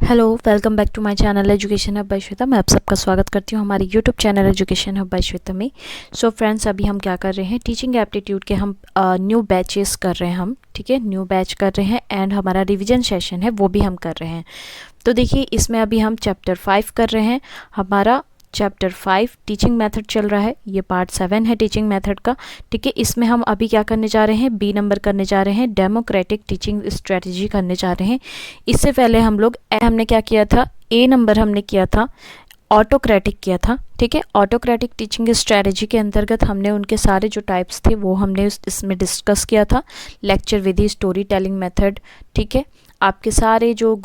Hello, welcome back to my channel education hub by Shweta. मैं आप सबका स्वागत करती हूँ हमारे YouTube channel education hub by Shweta में। सो फ्रेंड्स, अभी हम क्या कर रहे हैं, टीचिंग एप्टीट्यूड के हम न्यू बैचेस कर रहे हैं हम, ठीक है, न्यू बैच कर रहे हैं एंड हमारा रिवीजन सेशन है वो भी हम कर रहे हैं। तो देखिए, इसमें अभी हम चैप्टर 5 कर रहे हैं। हमारा चैप्टर 5 टीचिंग मेथड चल रहा है, ये पार्ट 7 है टीचिंग मेथड का, ठीक है। इसमें हम अभी क्या करने जा रहे हैं, बी नंबर करने जा रहे हैं, डेमोक्रेटिक टीचिंग स्ट्रेटजी करने जा रहे हैं। इससे पहले हमने क्या किया था, ए नंबर हमने किया था, ऑटोक्रेटिक किया था, ठीक है। ऑटोक्रेटिक टीचिंग स्ट्रेटजी के अंतर्गत हमने उनके सारे जो टाइप्स थे वो हमने इसमें डिस्कस किया था। लेक्चर विधि, स्टोरी टेलिंग मेथड, ठीक है, आपके सारे जो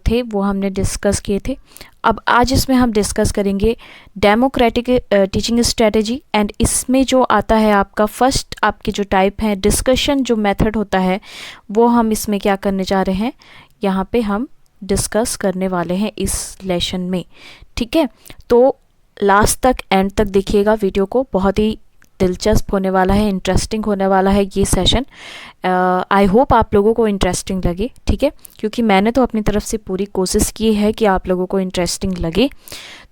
थे वो हमने डिस्कस किए थे। अब आज इसमें हम डिस्कस करेंगे डेमोक्रेटिक टीचिंग स्ट्रेटजी एंड इसमें जो आता है आपका फर्स्ट, आपके जो टाइप है डिस्कशन जो मेथड होता है वो हम इसमें क्या करने जा रहे हैं, यहाँ पे हम डिस्कस करने वाले हैं इस लेसन में, ठीक है। तो लास्ट तक, एंड तक देखिएगा वीडियो को, बहुत ही दिलचस्प होने वाला है, इंटरेस्टिंग होने वाला है ये सेशन। आई होप आप लोगों को इंटरेस्टिंग लगे, ठीक है, क्योंकि मैंने तो अपनी तरफ से पूरी कोशिश की है कि आप लोगों को इंटरेस्टिंग लगे।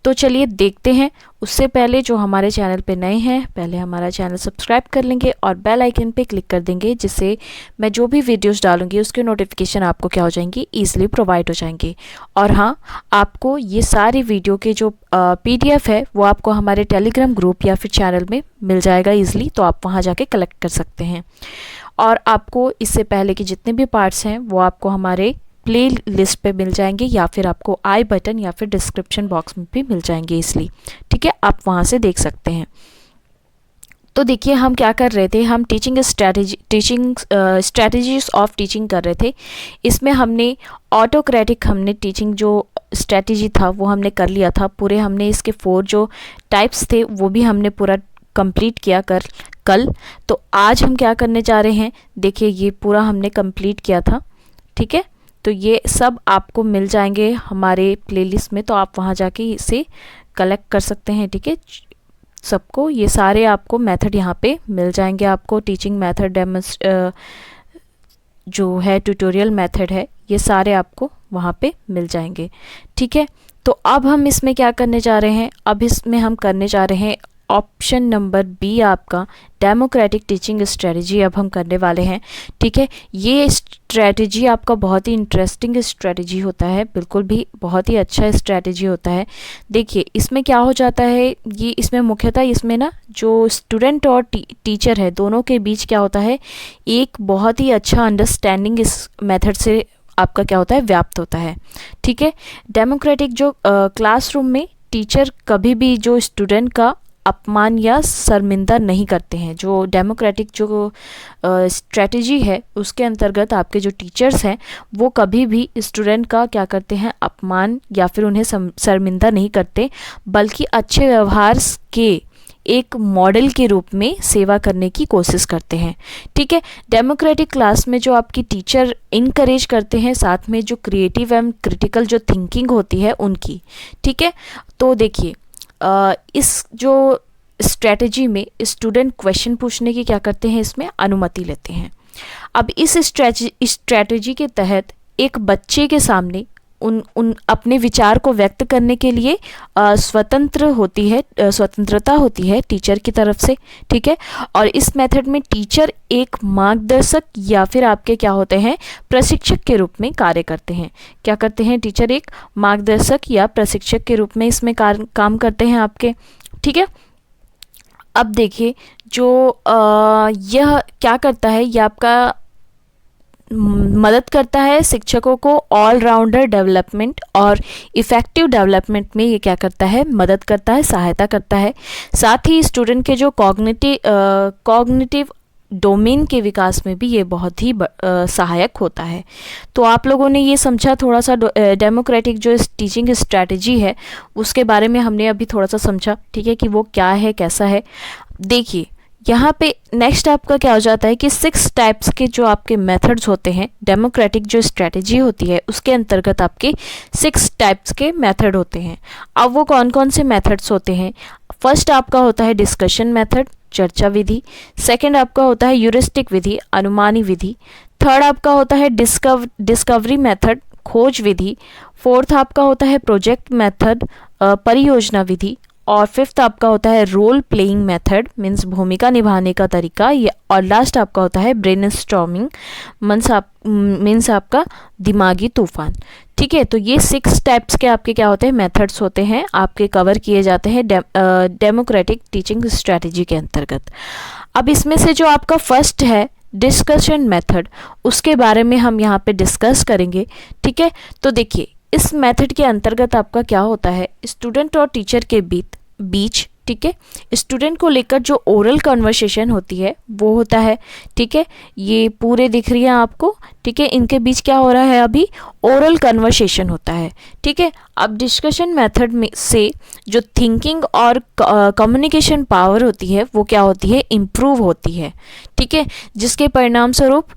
तो चलिए देखते हैं। उससे पहले जो हमारे चैनल पे नए हैं, पहले हमारा चैनल सब्सक्राइब कर लेंगे और बेल आइकन पे क्लिक कर देंगे, जिससे मैं जो भी वीडियोस डालूंगी उसके नोटिफिकेशन आपको क्या हो जाएंगी, ईजिली प्रोवाइड हो जाएंगे। और हाँ, आपको ये सारी वीडियो के जो PDF है वो आपको हमारे टेलीग्राम ग्रुप या फिर चैनल में मिल जाएगा ईजिली, तो आप वहाँ जाके कलेक्ट कर सकते हैं। और आपको इससे पहले के जितने भी पार्ट्स हैं वो आपको हमारे प्ले लिस्ट पे मिल जाएंगे या फिर आपको आई बटन या फिर डिस्क्रिप्शन बॉक्स में भी मिल जाएंगे इसलिए, ठीक है, आप वहाँ से देख सकते हैं। तो देखिए, हम क्या कर रहे थे, हम टीचिंग स्ट्रैटेजीज ऑफ टीचिंग कर रहे थे। इसमें हमने ऑटोक्रेटिक, हमने टीचिंग जो स्ट्रैटेजी था वो हमने कर लिया था पूरे, हमने इसके 4 जो टाइप्स थे वो भी हमने पूरा कंप्लीट किया कल। तो आज हम क्या करने जा रहे हैं, देखिए ये पूरा हमने कंप्लीट किया था, ठीक है। तो ये सब आपको मिल जाएंगे हमारे प्लेलिस्ट में, तो आप वहाँ जाके इसे कलेक्ट कर सकते हैं, ठीक है। सबको ये सारे आपको मेथड यहाँ पे मिल जाएंगे, आपको टीचिंग मेथड जो है, ट्यूटोरियल मेथड है, ये सारे आपको वहाँ पे मिल जाएंगे, ठीक है। तो अब हम इसमें क्या करने जा रहे हैं, अब इसमें हम करने जा रहे हैं ऑप्शन नंबर बी, आपका डेमोक्रेटिक टीचिंग स्ट्रेटजी अब हम करने वाले हैं, ठीक है। ये स्ट्रेटजी आपका बहुत ही इंटरेस्टिंग स्ट्रेटजी होता है, बिल्कुल भी बहुत ही अच्छा स्ट्रेटजी होता है। देखिए, इसमें क्या हो जाता है, ये इसमें मुख्यतः इसमें ना जो स्टूडेंट और टीचर है दोनों के बीच क्या होता है, एक बहुत ही अच्छा अंडरस्टैंडिंग इस मेथड से आपका क्या होता है, व्याप्त होता है, ठीक है। डेमोक्रेटिक जो क्लासरूम में टीचर कभी भी जो स्टूडेंट का अपमान या शर्मिंदा नहीं करते हैं। जो डेमोक्रेटिक जो स्ट्रेटजी है उसके अंतर्गत आपके जो टीचर्स हैं वो कभी भी स्टूडेंट का क्या करते हैं, अपमान या फिर उन्हें शर्मिंदा नहीं करते, बल्कि अच्छे व्यवहार के एक मॉडल के रूप में सेवा करने की कोशिश करते हैं, ठीक है। डेमोक्रेटिक क्लास में जो आपकी टीचर इनकरेज करते हैं, साथ में जो क्रिएटिव एंड क्रिटिकल जो थिंकिंग होती है उनकी, ठीक है। तो देखिए, इस जो स्ट्रेटजी में स्टूडेंट क्वेश्चन पूछने की क्या करते हैं, इसमें अनुमति लेते हैं। अब इस स्ट्रेटजी के तहत एक बच्चे के सामने उन अपने विचार को व्यक्त करने के लिए स्वतंत्रता होती है टीचर की तरफ से, ठीक है। और इस मेथड में टीचर एक मार्गदर्शक या फिर आपके क्या होते हैं, प्रशिक्षक के रूप में कार्य करते हैं। क्या करते हैं, टीचर एक मार्गदर्शक या प्रशिक्षक के रूप में इसमें काम करते हैं आपके, ठीक है। अब देखिए, जो यह क्या करता है, यह आपका मदद करता है शिक्षकों को ऑलराउंडर डेवलपमेंट और इफ़ेक्टिव डेवलपमेंट में, ये क्या करता है, मदद करता है, सहायता करता है। साथ ही स्टूडेंट के जो कॉग्निटिव डोमेन के विकास में भी ये बहुत ही सहायक होता है। तो आप लोगों ने ये समझा थोड़ा सा, डेमोक्रेटिक जो टीचिंग स्ट्रैटेजी है उसके बारे में हमने अभी थोड़ा सा समझा, ठीक है, कि वो क्या है, कैसा है। देखिए, यहाँ पे नेक्स्ट आपका क्या हो जाता है कि 6 टाइप्स के जो आपके मेथड्स होते हैं, डेमोक्रेटिक जो स्ट्रेटजी होती है उसके अंतर्गत आपके 6 टाइप्स के मेथड होते हैं। अब वो कौन कौन से मेथड्स होते हैं, फर्स्ट आपका होता है डिस्कशन मेथड, चर्चा विधि। सेकंड आपका होता है ह्यूरिस्टिक विधि, अनुमानी विधि। थर्ड आपका होता है डिस्कवरी मेथड, खोज विधि, फोर्थ आपका होता है प्रोजेक्ट मेथड, परियोजना विधि, और फिफ्थ आपका होता है रोल प्लेइंग मेथड मीन्स भूमिका निभाने का तरीका, या और लास्ट आपका होता है ब्रेनस्टॉर्मिंग मीन्स आपका दिमागी तूफान। ठीक है, तो ये 6 टाइप्स के आपके क्या होते हैं, मेथड्स होते हैं, आपके कवर किए जाते हैं डेमोक्रेटिक टीचिंग स्ट्रैटेजी के अंतर्गत। अब इसमें से जो आपका फर्स्ट है डिस्कशन मेथड, उसके बारे में हम यहाँ पे डिस्कस करेंगे। ठीक है, तो देखिए इस मेथड के अंतर्गत आपका क्या होता है, स्टूडेंट और टीचर के बीच ठीक है, स्टूडेंट को लेकर जो ओरल कन्वर्सेशन होती है वो होता है। ठीक है, ये पूरे दिख रही है आपको। ठीक है, इनके बीच क्या हो रहा है, अभी ओरल कन्वर्सेशन होता है। ठीक है, अब डिस्कशन मेथड में से जो थिंकिंग और कम्युनिकेशन पावर होती है वो क्या होती है, इम्प्रूव होती है। ठीक है, जिसके परिणाम स्वरूप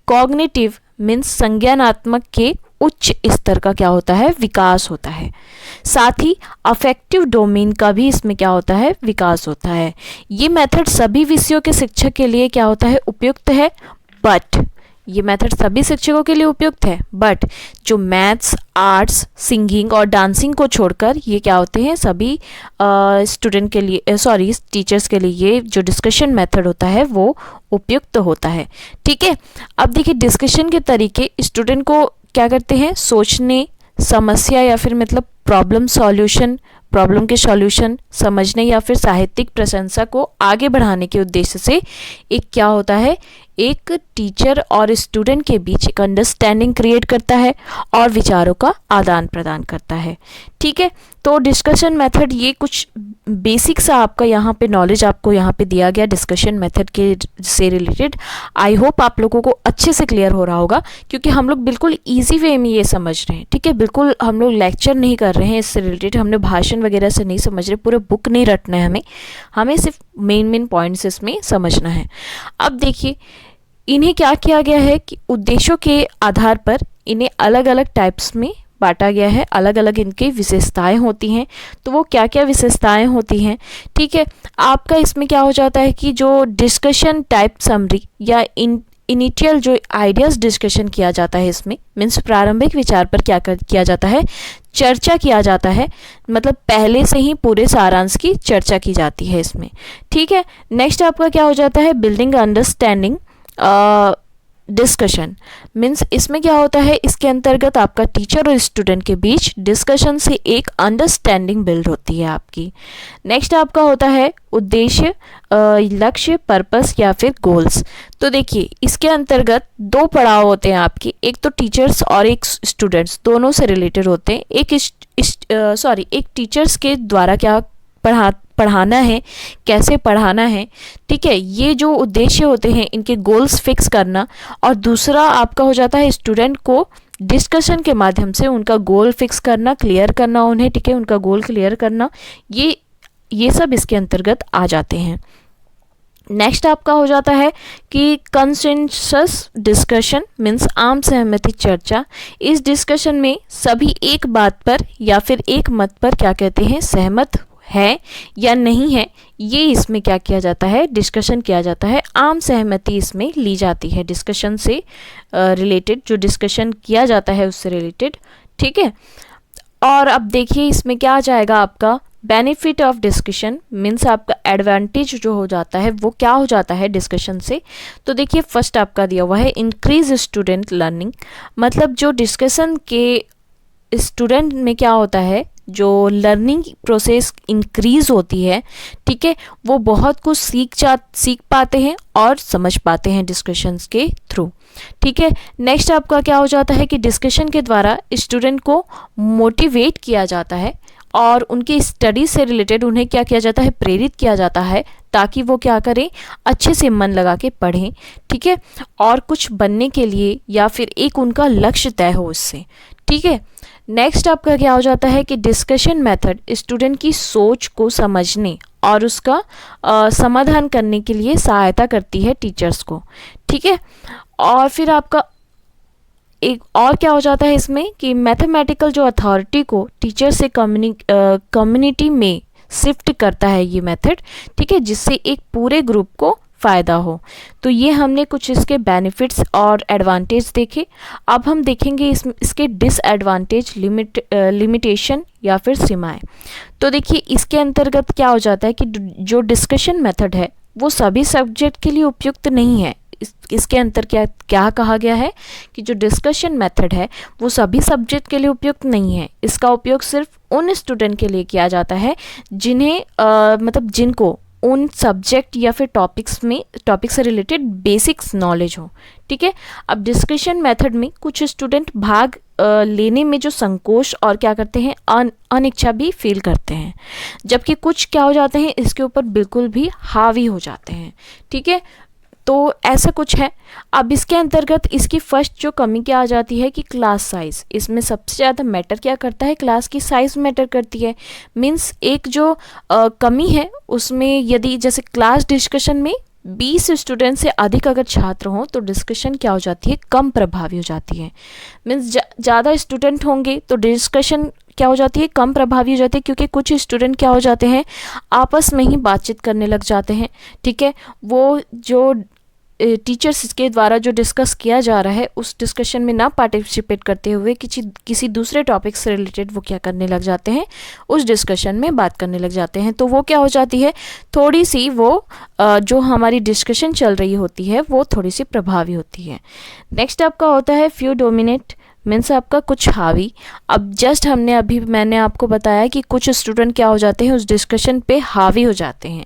कॉग्निटिव मीन्स संज्ञानात्मक के उच्च स्तर का क्या होता है, विकास होता है। साथ ही अफेक्टिव डोमेन का भी इसमें क्या होता है, विकास होता है। ये मेथड सभी विषयों के शिक्षक के लिए क्या होता है, उपयुक्त है, बट ये मेथड सभी शिक्षकों के लिए उपयुक्त है, बट जो मैथ्स, आर्ट्स, सिंगिंग और डांसिंग को छोड़कर ये क्या होते हैं, सभी स्टूडेंट के लिए टीचर्स के लिए ये जो डिस्कशन मेथड होता है वो उपयुक्त होता है। ठीक है, अब देखिए डिस्कशन के तरीके स्टूडेंट को क्या करते हैं, सोचने, समस्या या फिर मतलब प्रॉब्लम के सॉल्यूशन समझने या फिर साहित्यिक प्रशंसा को आगे बढ़ाने के उद्देश्य से एक क्या होता है, एक टीचर और स्टूडेंट के बीच एक अंडरस्टैंडिंग क्रिएट करता है और विचारों का आदान प्रदान करता है। ठीक है, तो डिस्कशन मेथड ये कुछ बेसिक सा आपका यहाँ पे नॉलेज आपको यहाँ पे दिया गया डिस्कशन मेथड के से रिलेटेड। आई होप आप लोगों को अच्छे से क्लियर हो रहा होगा, क्योंकि हम लोग बिल्कुल इजी वे में ये समझ रहे हैं। ठीक है, बिल्कुल हम लोग लेक्चर नहीं कर रहे हैं इससे रिलेटेड, हमने भाषण वगैरह से नहीं समझ रहे, पूरे बुक नहीं रटना है हमें सिर्फ मेन पॉइंट्स इसमें समझना है। अब देखिए इन्हें क्या किया गया है कि उद्देश्यों के आधार पर इन्हें अलग अलग टाइप्स में बांटा गया है, अलग अलग इनकी विशेषताएं होती हैं। तो वो क्या क्या विशेषताएं होती हैं, ठीक है, आपका इसमें क्या हो जाता है कि जो डिस्कशन टाइप समरी या इनिशियल जो आइडियाज डिस्कशन किया जाता है इसमें मीन्स प्रारंभिक विचार पर किया जाता है, चर्चा किया जाता है, मतलब पहले से ही पूरे सारांश की चर्चा की जाती है इसमें। ठीक है, नेक्स्ट आपका क्या हो जाता है, बिल्डिंग अंडरस्टैंडिंग डिस्कशन मीन्स इसमें क्या होता है, इसके अंतर्गत आपका टीचर और स्टूडेंट के बीच डिस्कशन से एक अंडरस्टैंडिंग बिल्ड होती है आपकी। नेक्स्ट आपका होता है उद्देश्य, लक्ष्य, पर्पस या फिर गोल्स। तो देखिए इसके अंतर्गत 2 पड़ाव होते हैं आपकी, एक तो टीचर्स और एक स्टूडेंट्स दोनों से रिलेटेड होते हैं। एक टीचर्स के द्वारा क्या पढ़ाना है, कैसे पढ़ाना है, ठीक है, ये जो उद्देश्य होते हैं इनके गोल्स फिक्स करना, और दूसरा आपका हो जाता है स्टूडेंट को डिस्कशन के माध्यम से उनका गोल फिक्स करना, क्लियर करना उन्हें, ठीक है, उनका गोल क्लियर करना, ये सब इसके अंतर्गत आ जाते हैं। नेक्स्ट आपका हो जाता है कि कंसेंसस डिस्कशन मीन्स आम सहमति चर्चा। इस डिस्कशन में सभी एक बात पर या फिर एक मत पर क्या कहते हैं, सहमत है या नहीं है, ये इसमें क्या किया जाता है, डिस्कशन किया जाता है, आम सहमति इसमें ली जाती है डिस्कशन से रिलेटेड, जो डिस्कशन किया जाता है उससे रिलेटेड। ठीक है, और अब देखिए इसमें क्या आ जाएगा आपका बेनिफिट ऑफ डिस्कशन मीन्स आपका एडवांटेज जो हो जाता है वो क्या हो जाता है डिस्कशन से। तो देखिए फर्स्ट आपका दिया हुआ है इंक्रीज स्टूडेंट लर्निंग, मतलब जो डिस्कशन के स्टूडेंट में क्या होता है, जो लर्निंग प्रोसेस इंक्रीज होती है, ठीक है, वो बहुत कुछ सीख पाते हैं और समझ पाते हैं डिस्कशंस के थ्रू। ठीक है, नेक्स्ट आपका क्या हो जाता है कि डिस्कशन के द्वारा स्टूडेंट को मोटिवेट किया जाता है और उनकी स्टडी से रिलेटेड उन्हें क्या किया जाता है, प्रेरित किया जाता है, ताकि वो क्या करें, अच्छे से मन लगा के पढ़ें, ठीक है, और कुछ बनने के लिए या फिर एक उनका लक्ष्य तय हो इससे। ठीक है, नेक्स्ट आपका क्या हो जाता है कि डिस्कशन मेथड स्टूडेंट की सोच को समझने और उसका समाधान करने के लिए सहायता करती है टीचर्स को। ठीक है, और फिर आपका एक और क्या हो जाता है इसमें कि मैथमेटिकल जो अथॉरिटी को टीचर से कम्युनिटी में शिफ्ट करता है ये मेथड, ठीक है, जिससे एक पूरे ग्रुप को फ़ायदा हो। तो ये हमने कुछ इसके बेनिफिट्स और एडवांटेज देखे। अब हम देखेंगे इसके डिसएडवांटेज, लिमिटेशन या फिर सीमाएं। तो देखिए इसके अंतर्गत क्या हो जाता है कि जो डिस्कशन मेथड है वो सभी सब्जेक्ट के लिए उपयुक्त नहीं है। इसके अंतर क्या कहा गया है कि जो डिस्कशन मेथड है वो सभी सब्जेक्ट के लिए उपयुक्त नहीं है। इसका उपयोग सिर्फ उन स्टूडेंट के लिए किया जाता है जिन्हें मतलब जिनको उन सब्जेक्ट या फिर टॉपिक से रिलेटेड बेसिक्स नॉलेज हो। ठीक है। अब डिस्कशन मेथड में कुछ स्टूडेंट भाग लेने में जो संकोच और क्या करते हैं, अनिच्छा भी फील करते हैं, जबकि कुछ क्या हो जाते हैं, इसके ऊपर बिल्कुल भी हावी हो जाते हैं। ठीक है। तो ऐसा कुछ है। अब इसके अंतर्गत इसकी फर्स्ट जो कमी क्या आ जाती है कि क्लास साइज़। इसमें सबसे ज़्यादा मैटर क्या करता है, क्लास की साइज़ मैटर करती है। मीन्स एक जो कमी है उसमें, यदि जैसे क्लास डिस्कशन में 20 स्टूडेंट से अधिक अगर छात्र हों तो डिस्कशन क्या हो जाती है, कम प्रभावी हो जाती है। मीन्स ज़्यादा स्टूडेंट होंगे तो डिस्कशन क्या हो जाती है, कम प्रभावी हो जाती है, क्योंकि कुछ स्टूडेंट क्या हो जाते हैं, आपस में ही बातचीत करने लग जाते हैं। ठीक है। वो जो टीचर्स के द्वारा जो डिस्कस किया जा रहा है उस डिस्कशन में ना पार्टिसिपेट करते हुए किसी दूसरे टॉपिक से रिलेटेड वो क्या करने लग जाते हैं, उस डिस्कशन में बात करने लग जाते हैं। तो वो क्या हो जाती है, थोड़ी सी वो जो हमारी डिस्कशन चल रही होती है वो थोड़ी सी प्रभावी होती है। नेक्स्ट आपका होता है फ्यू डोमिनेट, मीन्स आपका कुछ हावी। अब जस्ट मैंने आपको बताया कि कुछ स्टूडेंट क्या हो जाते हैं, उस डिस्कशन पे हावी हो जाते हैं।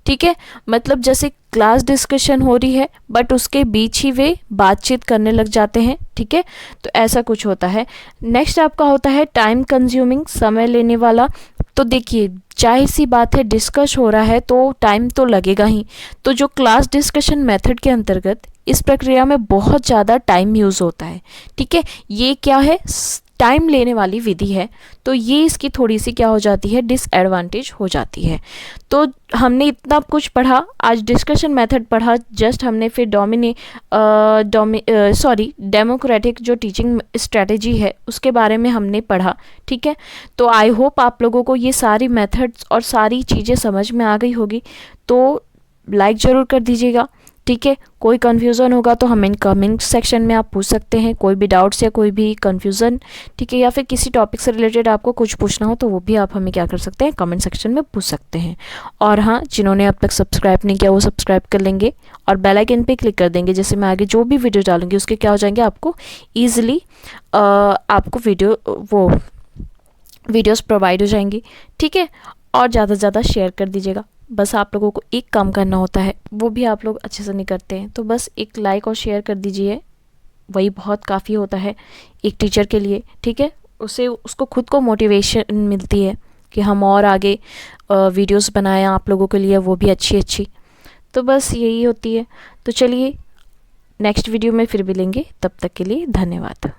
ठीक है। मतलब जैसे क्लास डिस्कशन हो रही है बट उसके बीच ही वे बातचीत करने लग जाते हैं। ठीक है। तो ऐसा कुछ होता है। नेक्स्ट आपका होता है टाइम कंज्यूमिंग, समय लेने वाला। तो देखिए जाहिर सी बात है, डिस्कस हो रहा है तो टाइम तो लगेगा ही। तो जो क्लास डिस्कशन मेथड के अंतर्गत इस प्रक्रिया में बहुत ज़्यादा टाइम यूज़ होता है। ठीक है। ये क्या है, टाइम लेने वाली विधि है। तो ये इसकी थोड़ी सी क्या हो जाती है, डिसएडवांटेज हो जाती है। तो हमने इतना कुछ पढ़ा आज, डिस्कशन मेथड पढ़ा जस्ट हमने, फिर डेमोक्रेटिक जो टीचिंग स्ट्रेटेजी है उसके बारे में हमने पढ़ा। ठीक है। तो आई होप आप लोगों को ये सारी मेथड्स और सारी चीज़ें समझ में आ गई होगी। तो लाइक ज़रूर कर दीजिएगा। ठीक है। कोई कन्फ्यूज़न होगा तो हमें कमेंट सेक्शन में आप पूछ सकते हैं, कोई भी डाउट्स या कोई भी कन्फ्यूज़न। ठीक है। या फिर किसी टॉपिक से रिलेटेड आपको कुछ पूछना हो तो वो भी आप हमें क्या कर सकते हैं, कमेंट सेक्शन में पूछ सकते हैं। और हाँ, जिन्होंने अब तक सब्सक्राइब नहीं किया वो सब्सक्राइब कर लेंगे और बेल आइकन पे क्लिक कर देंगे, जैसे मैं आगे जो भी वीडियो डालूंगी उसके क्या हो जाएंगे, आपको ईजिली आपको वीडियोज़ प्रोवाइड हो जाएंगी। ठीक है। और ज़्यादा से ज़्यादा शेयर कर दीजिएगा। बस आप लोगों को एक काम करना होता है, वो भी आप लोग अच्छे से नहीं करते हैं, तो बस एक लाइक और शेयर कर दीजिए, वही बहुत काफ़ी होता है एक टीचर के लिए। ठीक है। उसको खुद को मोटिवेशन मिलती है कि हम और आगे वीडियोस बनाएं आप लोगों के लिए, वो भी अच्छी। तो बस यही होती है। तो चलिए नेक्स्ट वीडियो में फिर मिलेंगे, तब तक के लिए धन्यवाद।